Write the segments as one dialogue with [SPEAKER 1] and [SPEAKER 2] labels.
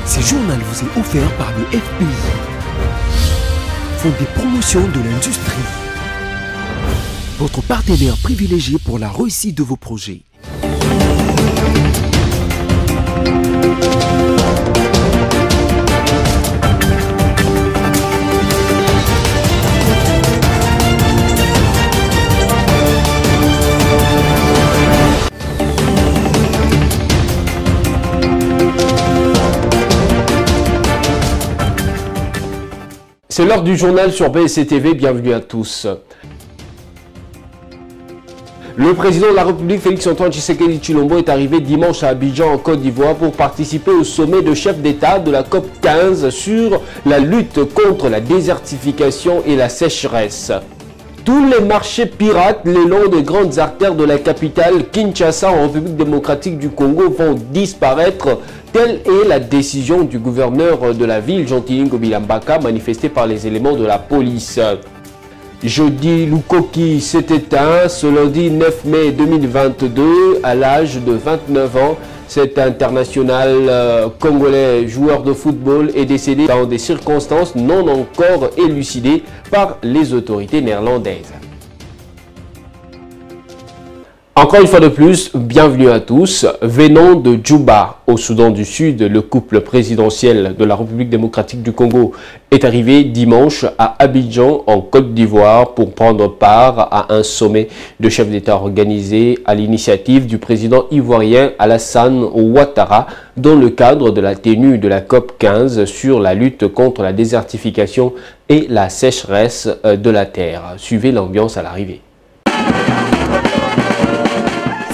[SPEAKER 1] Ce journal vous est offert par le FPI, Fonds des promotions de l'industrie, votre partenaire privilégié pour la réussite de vos projets.
[SPEAKER 2] C'est l'heure du journal sur BSC TV, bienvenue à tous. Le président de la République, Félix-Antoine Tshisekedi Tshilombo, est arrivé dimanche à Abidjan, en Côte d'Ivoire, pour participer au sommet de chefs d'État de la COP 15 sur la lutte contre la désertification et la sécheresse. Tous les marchés pirates le long des grandes artères de la capitale Kinshasa en République démocratique du Congo vont disparaître. Telle est la décision du gouverneur de la ville, Jean-Tilingo Bilambaka, manifestée par les éléments de la police. Jeudi, Lukoki s'est éteint ce lundi 9 mai 2022 à l'âge de 29 ans. Cet international congolais joueur de football est décédé dans des circonstances non encore élucidées par les autorités néerlandaises. Encore une fois de plus, bienvenue à tous. Venant de Djouba, au Soudan du Sud, le couple présidentiel de la République démocratique du Congo est arrivé dimanche à Abidjan, en Côte d'Ivoire, pour prendre part à un sommet de chefs d'État organisé à l'initiative du président ivoirien Alassane Ouattara, dans le cadre de la tenue de la COP 15 sur la lutte contre la désertification et la sécheresse de la terre. Suivez l'ambiance à l'arrivée.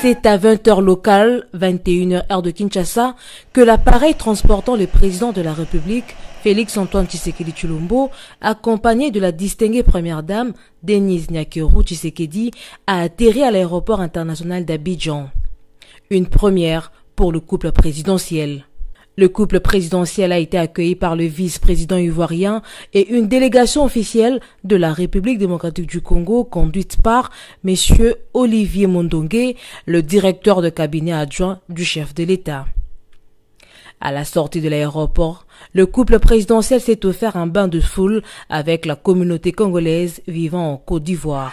[SPEAKER 3] C'est à 20h locale, 21h heure de Kinshasa, que l'appareil transportant le président de la République, Félix-Antoine Tshisekedi Tshilombo, accompagné de la distinguée première dame, Denise Nyakeru Tshisekedi, a atterri à l'aéroport international d'Abidjan. Une première pour le couple présidentiel. Le couple présidentiel a été accueilli par le vice-président ivoirien et une délégation officielle de la République démocratique du Congo conduite par M. Olivier Mondongué, le directeur de cabinet adjoint du chef de l'État. À la sortie de l'aéroport, le couple présidentiel s'est offert un bain de foule avec la communauté congolaise vivant en Côte d'Ivoire.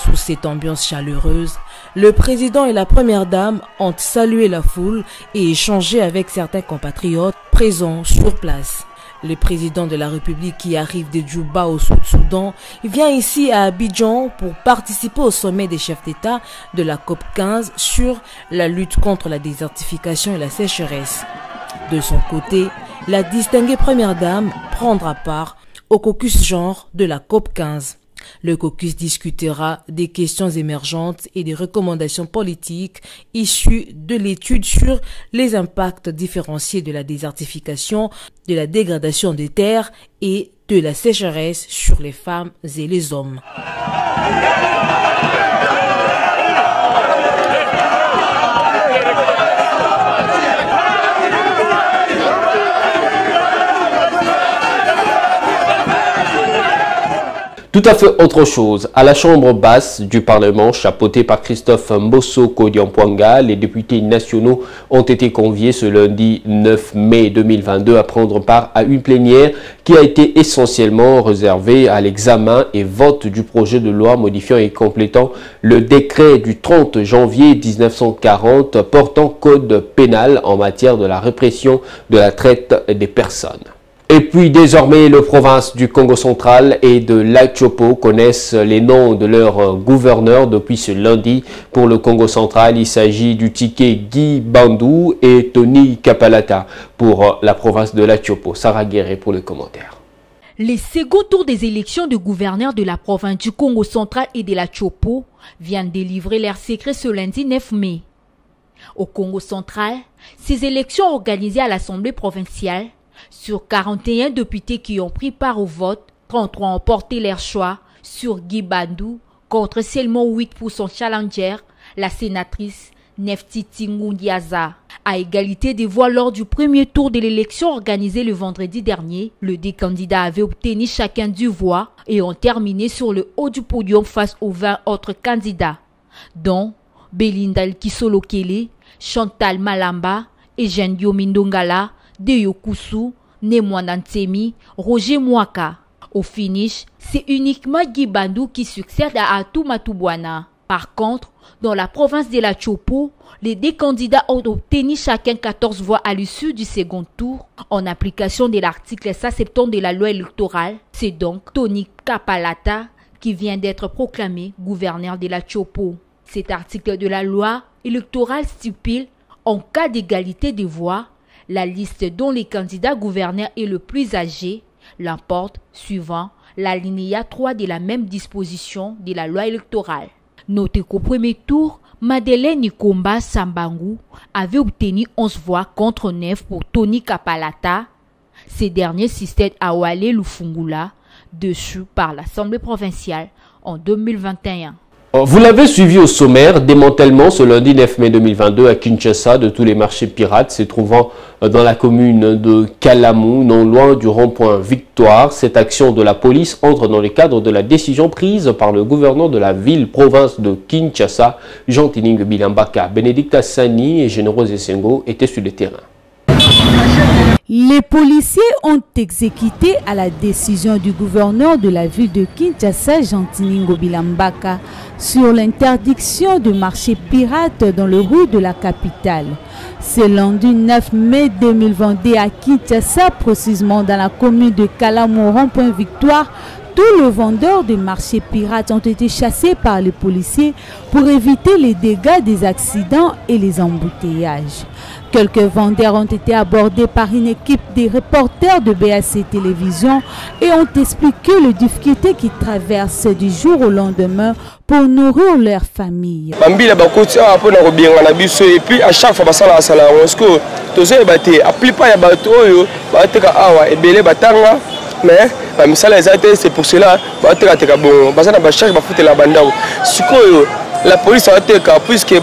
[SPEAKER 3] Sous cette ambiance chaleureuse, le président et la première dame ont salué la foule et échangé avec certains compatriotes présents sur place. Le président de la République qui arrive de Djouba au Sud-Soudan vient ici à Abidjan pour participer au sommet des chefs d'État de la COP 15 sur la lutte contre la désertification et la sécheresse. De son côté, la distinguée première dame prendra part au caucus genre de la COP 15. Le caucus discutera des questions émergentes et des recommandations politiques issues de l'étude sur les impacts différenciés de la désertification, de la dégradation des terres et de la sécheresse sur les femmes et les hommes.
[SPEAKER 2] Tout à fait autre chose. À la chambre basse du Parlement, chapeautée par Christophe Mbossoko Diampouanga, les députés nationaux ont été conviés ce lundi 9 mai 2022 à prendre part à une plénière qui a été essentiellement réservée à l'examen et vote du projet de loi modifiant et complétant le décret du 30 janvier 1940 portant code pénal en matière de la répression de la traite des personnes. Et puis désormais, les provinces du Congo central et de l'Atchopo connaissent les noms de leurs gouverneurs depuis ce lundi. Pour le Congo central, il s'agit du ticket Guy Bandou et Tony Kapalata. Pour la province de l'Atchopo, Sarah Guéré pour le commentaire.
[SPEAKER 4] Les seconds tours des élections de gouverneurs de la province du Congo central et de l'Atchopo viennent délivrer leurs secrets ce lundi 9 mai. Au Congo central, ces élections organisées à l'Assemblée provinciale, sur 41 députés qui ont pris part au vote, 33 ont porté leur choix sur Guy Bandou contre seulement 8 pour son challenger, la sénatrice Neftiti Ngundiaza. À égalité des voix lors du premier tour de l'élection organisée le vendredi dernier, les deux candidats avaient obtenu chacun 2 voix et ont terminé sur le haut du podium face aux 20 autres candidats, dont Belinda Kisolokele, Chantal Malamba, Eugène Diomindongala, Deyo Koussou, Nemwana Ntemi, Roger Mwaka. Au finish, c'est uniquement Guy Bandou qui succède à Atou Matubwana. Par contre, dans la province de la Chopo, les deux candidats ont obtenu chacun 14 voix à l'issue du second tour. En application de l'article 170 de la loi électorale, c'est donc Tony Kapalata qui vient d'être proclamé gouverneur de la Chopo. Cet article de la loi électorale stipule, en cas d'égalité de voix, la liste dont le candidat gouverneur est le plus âgé l'emporte suivant l'alinéa 3 de la même disposition de la loi électorale. Notez qu'au premier tour, Madeleine Nikomba Sambangu avait obtenu 11 voix contre 9 pour Tony Kapalata. Ces derniers succèdent à Wale Lufungula, déchu par l'Assemblée provinciale en 2021.
[SPEAKER 2] Vous l'avez suivi au sommaire, démantèlement ce lundi 9 mai 2022 à Kinshasa de tous les marchés pirates se trouvant dans la commune de Kalamu, non loin du rond-point Victoire. Cette action de la police entre dans le cadre de la décision prise par le gouverneur de la ville-province de Kinshasa, Jean-Tining Bilambaka. Bénédicte Assani et Générose Essengo étaient sur le terrain.
[SPEAKER 5] Les policiers ont exécuté à la décision du gouverneur de la ville de Kinshasa, Jean-Tining Bilambaka, sur l'interdiction de marché pirate dans le rue de la capitale. Ce lundi 9 mai 2022 à Kinshasa, précisément dans la commune de Kalamu, rond-point Victoire, tous les vendeurs de marchés pirates ont été chassés par les policiers pour éviter les dégâts des accidents et les embouteillages. Quelques vendeurs ont été abordés par une équipe de reporters de BAC Télévision et ont expliqué les difficultés qu'ils traversent du jour au lendemain pour nourrir leur famille.
[SPEAKER 6] Et puis à chaque fois, mais c'est pour cela la police a été puisque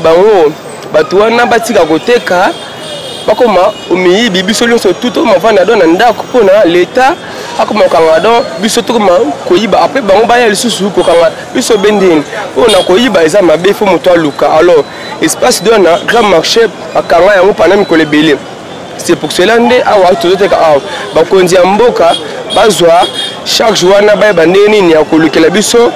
[SPEAKER 6] bakoma omi bibiso lonso tout ma vanda don ndako pona l'état akoma kangado biso to ma koyiba après bango ba ya lisusu ko kanga biso bending ona koyiba eza mabe fo moto aluka. Alors espace de na grand marché akanga yango panami ko lebele. C'est pour cela ndé awa tozoteka awa bakonzi ya mboka bazwa chaque jour na ba bandeni ni akolukela biso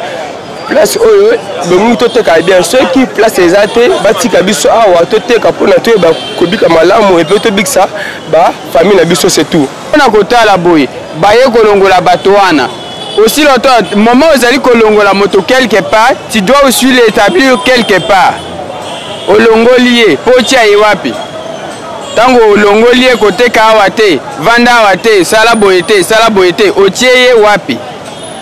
[SPEAKER 6] place oyo bongo toteka bien ceux qui place les athées batika biso awa toteka pona to ba kobika malamu et to biksa ba famille na biso c'est tout on a kotala boy baye kolongola batoana aussi longtemps moment où zali kolongola moto quelque part tu dois aussi l'établir quelque part olongolié potia yewapi tango olongolié koteka awa te vanda awa te sala boyete otieye wapi.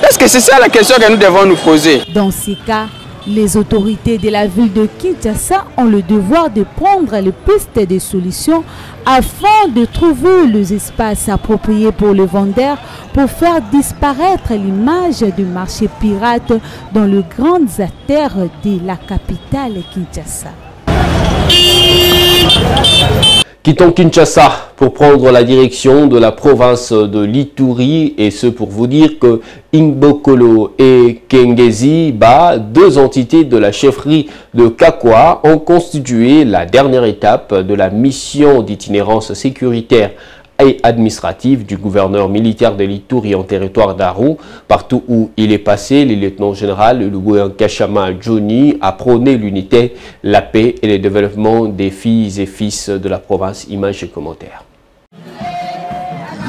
[SPEAKER 6] Est-ce que c'est ça la question que nous devons nous poser?
[SPEAKER 5] Dans ces cas, les autorités de la ville de Kinshasa ont le devoir de prendre les pistes de solutions afin de trouver les espaces appropriés pour les vendeurs pour faire disparaître l'image du marché pirate dans les grandes artères de la capitale Kinshasa.
[SPEAKER 2] Quittons Kinshasa pour prendre la direction de la province de l'Ituri, et ce pour vous dire que Ingbokolo et Kengezi, deux entités de la chefferie de Kakwa, ont constitué la dernière étape de la mission d'itinérance sécuritaire et administrative du gouverneur militaire de l'Ituri en territoire d'Aru. Partout où il est passé, le lieutenant-général Lugoyan Kachama Johnny a prôné l'unité, la paix et le développement des filles et fils de la province. Images et commentaires.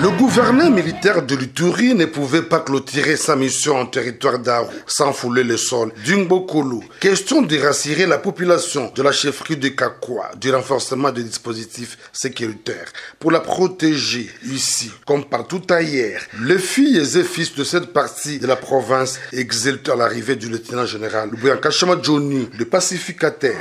[SPEAKER 7] Le gouverneur militaire de l'Ituri ne pouvait pas clôturer sa mission en territoire d'Aru sans fouler le sol d'Ingbokolo. Question de rassurer la population de la chefferie de Kakwa du renforcement des dispositifs sécuritaires pour la protéger ici comme partout ailleurs. Les filles et fils de cette partie de la province exultent à l'arrivée du lieutenant-général Lugoyan Kachama Johnny, le pacificateur.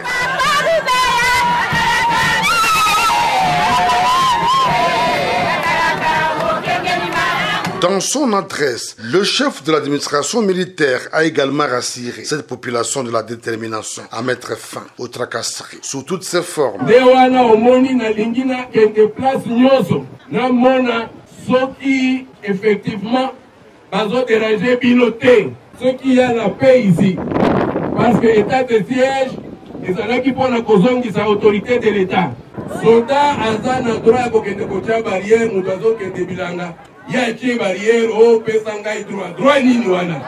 [SPEAKER 7] Dans son adresse, le chef de l'administration militaire a également rassuré cette population de la détermination à mettre fin aux tracasseries sous toutes ses formes.
[SPEAKER 8] Effectivement, ce qui y a la paix ici, parce que l'état de siège, ezalaki mpona kozongisa autorité de l'État. Soda aza na droit ya kokende kotia barrière moto azokende bilanga ye atie barrière opesa ngai droit nini wana.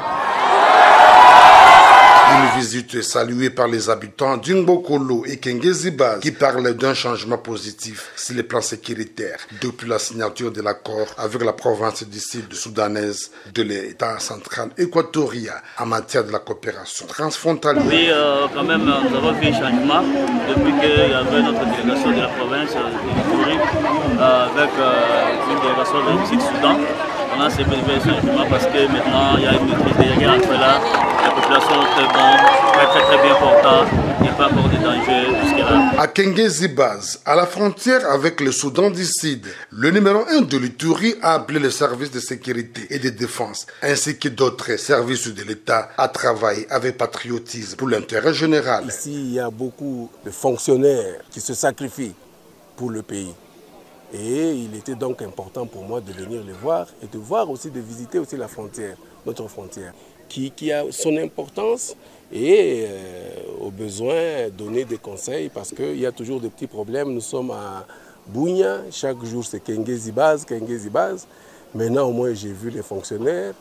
[SPEAKER 7] Une visite saluée par les habitants d'Ingbokolo et Kengezibaz qui parlent d'un changement positif sur les plans sécuritaires depuis la signature de l'accord avec la province du sud soudanaise de l'État central équatorien en matière de la coopération transfrontalière.
[SPEAKER 9] Oui, quand même, nous avons fait un changement depuis qu'il y avait notre délégation de la province de avec une délégation du Sud-Soudan. On a ces changements parce que maintenant il y a une maîtrise des guerres entre là. La population est très bonne, très bien portante. Il n'y a pas encore de danger jusque-là.
[SPEAKER 7] À Kengezibaz, à la frontière avec le Soudan du Sud, le numéro 1 de l'Ituri a appelé les services de sécurité et de défense ainsi que d'autres services de l'État à travailler avec patriotisme pour l'intérêt général.
[SPEAKER 10] Ici, il y a beaucoup de fonctionnaires qui se sacrifient pour le pays. Et il était donc important pour moi de venir les voir et de voir aussi, de visiter aussi la frontière, notre frontière, qui a son importance et au besoin donner des conseils parce qu'il y a toujours des petits problèmes. Nous sommes à Bunia, chaque jour c'est Kengezibaz. Maintenant au moins j'ai vu les fonctionnaires,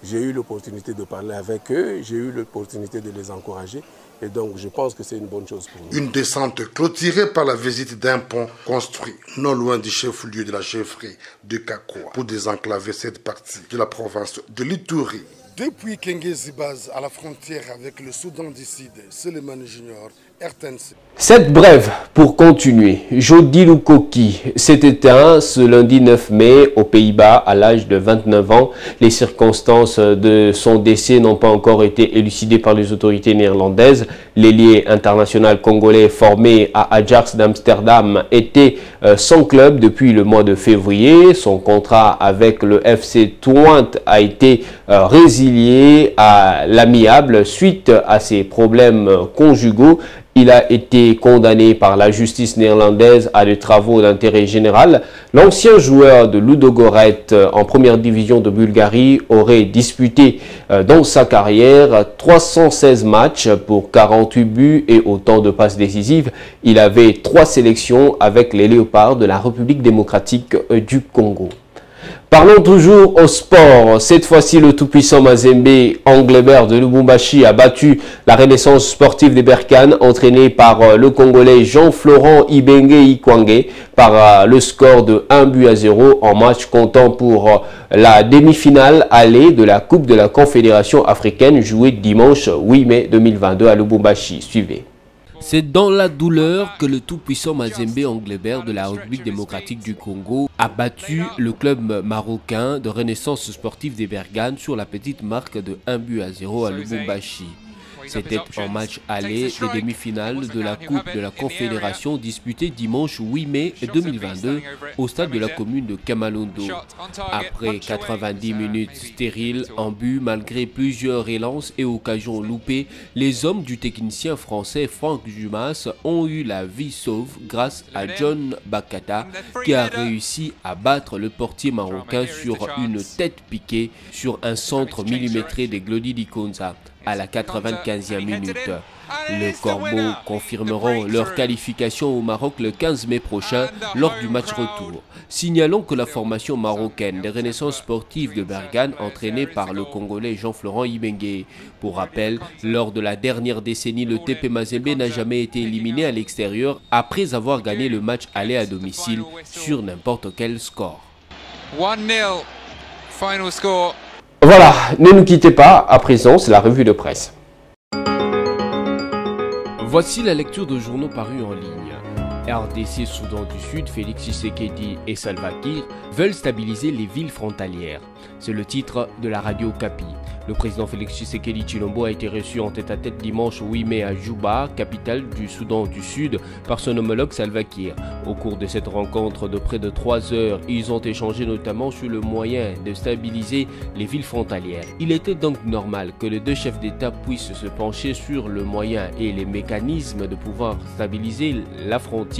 [SPEAKER 10] j'ai eu l'opportunité de parler avec eux, j'ai eu l'opportunité de les encourager. Et donc, je pense que c'est une bonne chose pour nous.
[SPEAKER 7] Une descente clôturée par la visite d'un pont construit non loin du chef-lieu de la chefferie de Kakwa pour désenclaver cette partie de la province de l'Ituri. Depuis Kengezibaz à la frontière avec le Soudan du Sud, Suleiman Junior, RTNC.
[SPEAKER 2] Cette brève pour continuer. Jody Lukoki s'est éteint ce lundi 9 mai aux Pays-Bas à l'âge de 29 ans. Les circonstances de son décès n'ont pas encore été élucidées par les autorités néerlandaises. L'ailier international congolais formé à Ajax d'Amsterdam était sans club depuis le mois de février. Son contrat avec le FC Twente a été résilié à l'amiable suite à ses problèmes conjugaux. Il a été condamné par la justice néerlandaise à des travaux d'intérêt général. L'ancien joueur de Ludogorets en première division de Bulgarie aurait disputé dans sa carrière 316 matchs pour 48 buts et autant de passes décisives. Il avait 3 sélections avec les Léopards de la République démocratique du Congo. Parlons toujours au sport. Cette fois-ci, le tout-puissant Mazembe Anglebert de Lubumbashi a battu la Renaissance sportive des Berkane, entraînée par le Congolais Jean-Florent Ibenge Ikwangé, par le score de 1-0 en match comptant pour la demi-finale allée de la Coupe de la Confédération africaine jouée dimanche 8 mai 2022 à Lubumbashi. Suivez. C'est dans la douleur que le tout-puissant Mazembe Anglebert de la République démocratique du Congo a battu le club marocain de Renaissance sportive des Berkane sur la petite marque de 1-0 à Lubumbashi. C'était en match aller des demi-finales de la Coupe de la Confédération disputée dimanche 8 mai 2022 au stade de la commune de Kamalondo. Après 90 minutes stériles en but, malgré plusieurs relances et occasions loupées, les hommes du technicien français Franck Dumas ont eu la vie sauve grâce à John Bakata qui a réussi à battre le portier marocain sur une tête piquée sur un centre millimétré des Glody Dikonza. À la 95e minute. Les Corbeaux confirmeront leur qualification au Maroc le 15 mai prochain lors du match retour. Signalons que la formation marocaine des Renaissances sportives de Berkane, entraînée par le Congolais Jean-Florent Ibenge. Pour rappel, lors de la dernière décennie, le TP Mazembe n'a jamais été éliminé à l'extérieur après avoir gagné le match aller à domicile sur n'importe quel score.
[SPEAKER 11] 1-0, final score.
[SPEAKER 2] Voilà, ne nous quittez pas, à présent c'est la revue de presse. Voici la lecture de journaux parus en ligne. RDC Soudan du Sud, Félix Tshisekedi et Salva Kiir veulent stabiliser les villes frontalières. C'est le titre de la radio Okapi. Le président Félix Tshisekedi Tshilombo a été reçu en tête-à-tête dimanche 8 mai à Juba, capitale du Soudan du Sud, par son homologue Salva Kiir. Au cours de cette rencontre de près de 3 heures, ils ont échangé notamment sur le moyen de stabiliser les villes frontalières. Il était donc normal que les deux chefs d'État puissent se pencher sur le moyen et les mécanismes de pouvoir stabiliser la frontière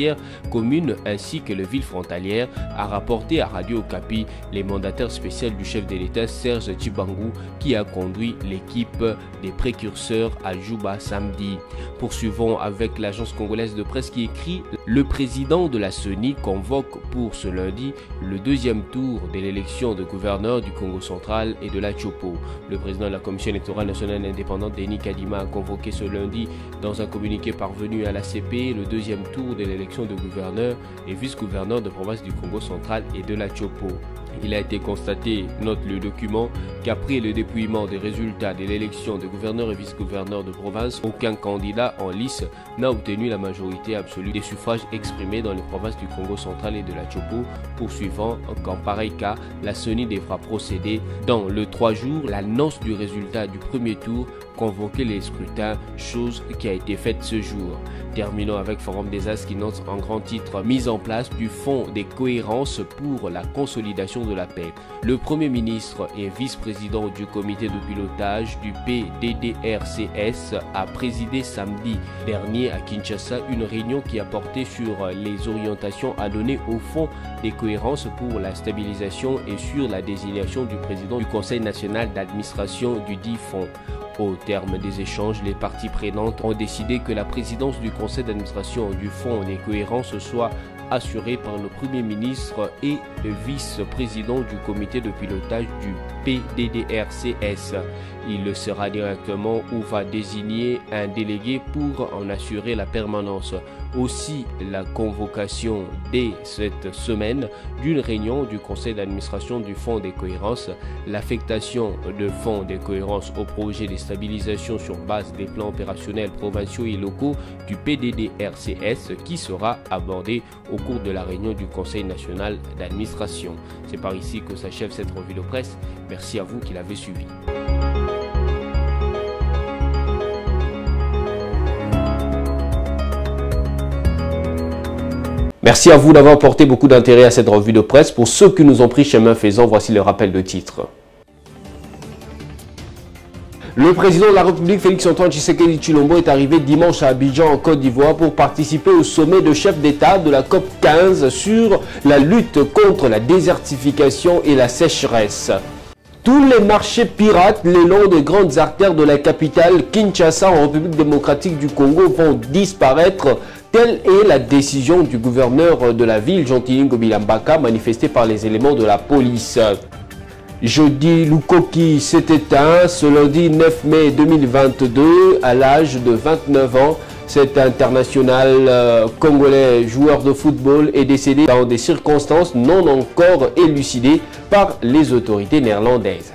[SPEAKER 2] commune ainsi que les villes frontalières, a rapporté à Radio Okapi les mandataires spéciaux du chef de l'État Serge Tshibangou qui a conduit l'équipe des précurseurs à Juba samedi. Poursuivons avec l'agence congolaise de presse qui écrit « Le président de la CENI convoque pour ce lundi le deuxième tour de l'élection de gouverneur du Congo central et de la Chopo. Le président de la Commission électorale nationale indépendante, Denis Kadima, a convoqué ce lundi dans un communiqué parvenu à l'ACP le deuxième tour de l'élection de gouverneur et vice-gouverneur de province du Congo central et de la Chopo. Il a été constaté, note le document, qu'après le dépouillement des résultats de l'élection de gouverneur et vice-gouverneur de province, aucun candidat en lice n'a obtenu la majorité absolue des suffrages exprimés dans les provinces du Congo central et de la Chopo, poursuivant qu'en pareil cas, la CENI devra procéder dans le 3 jours l'annonce du résultat du premier tour, convoquer les scrutins, chose qui a été faite ce jour. Terminons avec Forum des As qui note en grand titre « Mise en place du Fonds des cohérences pour la consolidation de la paix ». Le Premier ministre et vice-président du comité de pilotage du PDDRCS a présidé samedi dernier à Kinshasa une réunion qui a porté sur les orientations à donner au Fonds des cohérences pour la stabilisation et sur la désignation du président du Conseil national d'administration du dit fonds. Au terme des échanges, les parties prenantes ont décidé que la présidence du conseil d'administration du Fonds des cohérences soit assurée par le Premier ministre et le vice-président du comité de pilotage du PDDRCS. Il sera directement ou va désigner un délégué pour en assurer la permanence. Aussi, la convocation dès cette semaine d'une réunion du conseil d'administration du Fonds des cohérences, l'affectation de fonds des cohérences au projet de stabilisation sur base des plans opérationnels provinciaux et locaux du PDDRCS qui sera abordé au cours de la réunion du conseil national d'administration. C'est par ici que s'achève cette revue de presse. Merci à vous qui l'avez suivi. Merci à vous d'avoir porté beaucoup d'intérêt à cette revue de presse. Pour ceux qui nous ont pris chemin faisant, voici le rappel de titres. Le président de la République, Félix-Antoine Tshisekedi Tshilombo, est arrivé dimanche à Abidjan, en Côte d'Ivoire, pour participer au sommet de chefs d'État de la COP 15 sur la lutte contre la désertification et la sécheresse. Tous les marchés pirates le long des grandes artères de la capitale Kinshasa en République démocratique du Congo vont disparaître. Telle est la décision du gouverneur de la ville, Jean-Tilingo Bilambaka, manifestée par les éléments de la police. Jeudi, Lukoki s'est éteint ce lundi 9 mai 2022 à l'âge de 29 ans. Cet international congolais joueur de football est décédé dans des circonstances non encore élucidées par les autorités néerlandaises.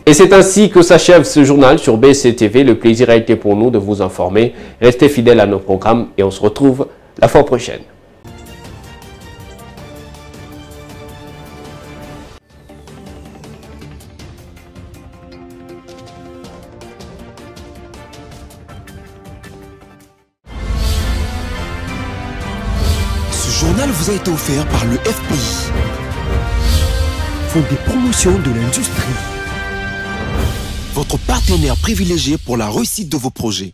[SPEAKER 2] Et c'est ainsi que s'achève ce journal sur BCTV. Le plaisir a été pour nous de vous informer. Restez fidèles à nos programmes et on se retrouve la fois prochaine.
[SPEAKER 1] Ce journal vous a été offert par le FPI, Fonds des promotions de l'industrie. Votre partenaire privilégié pour la réussite de vos projets.